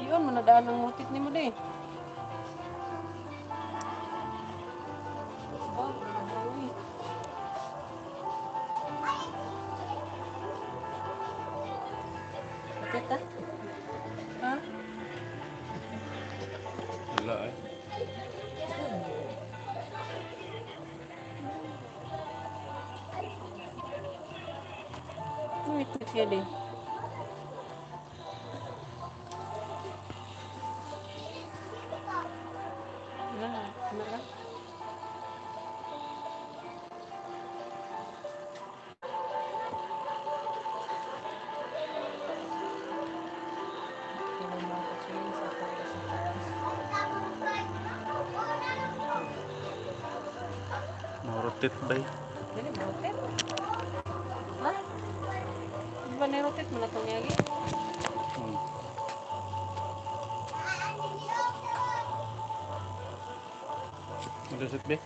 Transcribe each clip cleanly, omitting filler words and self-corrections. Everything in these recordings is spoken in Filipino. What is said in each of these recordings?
Yun, manadaan ng mutit ni mo de. Ba, uy. Mutit ah? Ha? Wala eh. Mutit siya de. Wala. Marotit bay. Dili ba rotate? Ha? Di ba ni-rotate mo na itong yagi? Hmm. Marotit bay.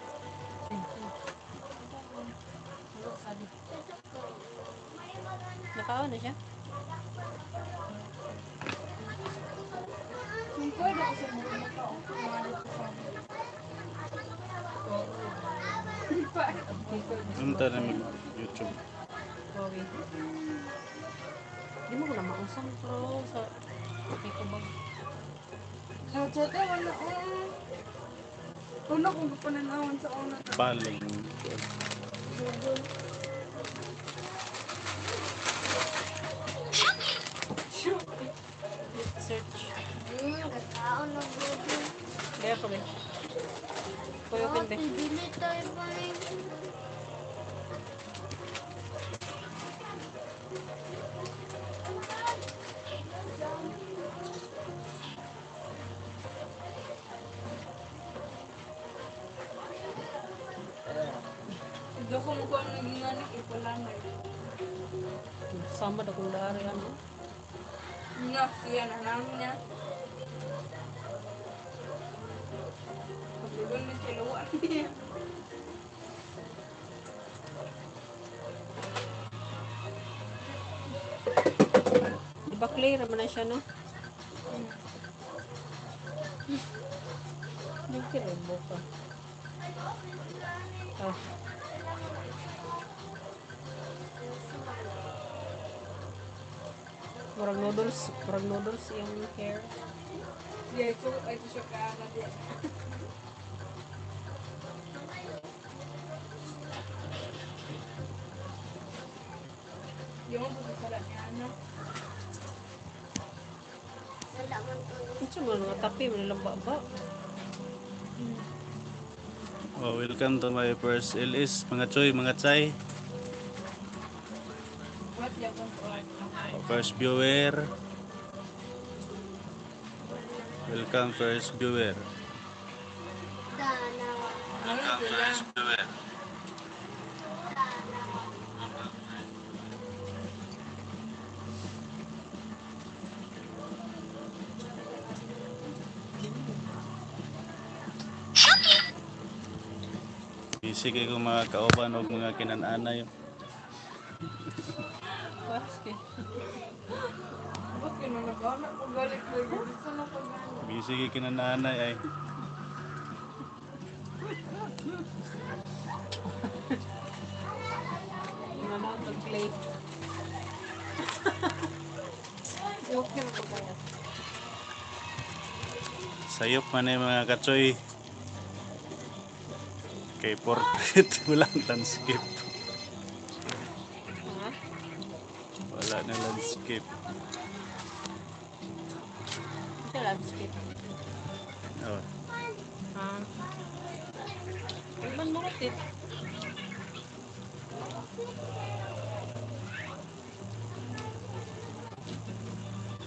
Nakaon na siya? Punta na mag-YouTube. Huawei. Di mo ko na mausang pero sa okay ko bag. Chat wala una kung pananawan sa una Baling. Google. Search. Katao ng Google. Kaya ko ba? Kuya Oh, open ba? pibili tayo pa rin. Ito ko mo kung naging anik, ipalamay. Sama na kung dari ano. Nga, siya na namin niya. Paglugan na siya luwa niya. Di ba clear naman na siya no? Yung kinibo ka. Ah. Murag noodles yung hair. Yeah, ito siya kaana din. Yung pagkakala niya, ano? Wala man to. Ito mga tapi, malamba ba? Oh, welcome to my first LS. Mga choy, mga chay. What yung kung First viewer. Welcome first viewer. Dana. ano sila? viewer. Sige ko mga kauban o mga kinananay. Paske. Ba't yun na nag-anak? Magalit na yun. Gusto na pag-anak. Sige kinananay ay. Yung ano, pag-play. Okay na po kaya. Sayop man yung mga kachoy. Kay portrait walang landscape. Ha? Wala na landscape. Ito landscape. Oh. Iban mo rotate.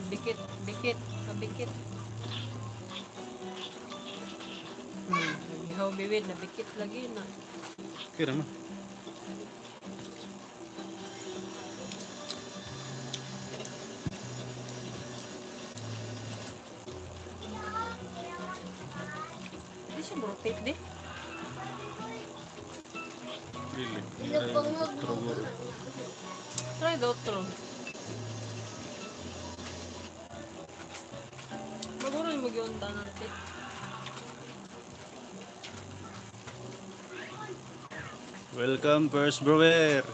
Bikit, bikit, kabikit. Ihaw biwid na bikit lagi na. Okay naman. Hindi siya mo rotate di. Really. Sila pang Truguro. Try the otro. yung tanan natin. Welcome, first brewer.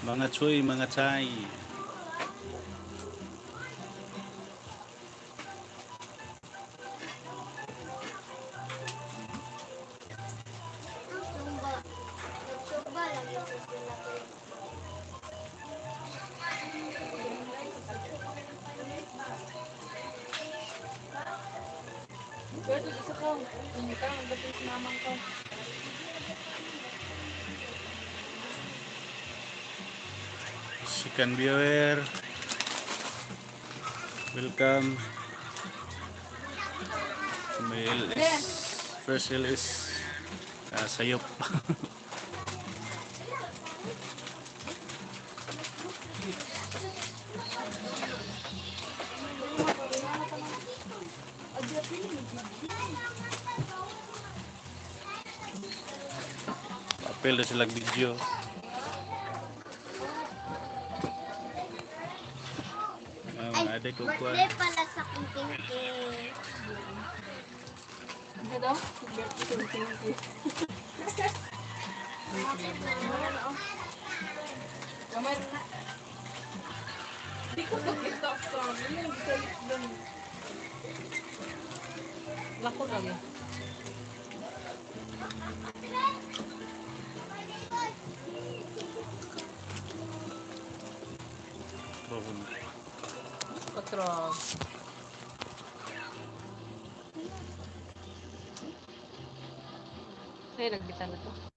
Mga choy, mga chay. Sumba. Nagsumba lang yung sila ko. Pwede isa ka. Hindi ka. Ang dapat sinamang ka. Second brewer. Welcome. May LS. First LS. Sayop. Papel na sila video. Ada ko Birthday pala sa Kinkinki. Ano daw? Birthday ko. Kinkinki. Kamay na. Di ko nakita sa amin. Yung salit doon. Lako lagi. Patro. Ay, nagbitan na to.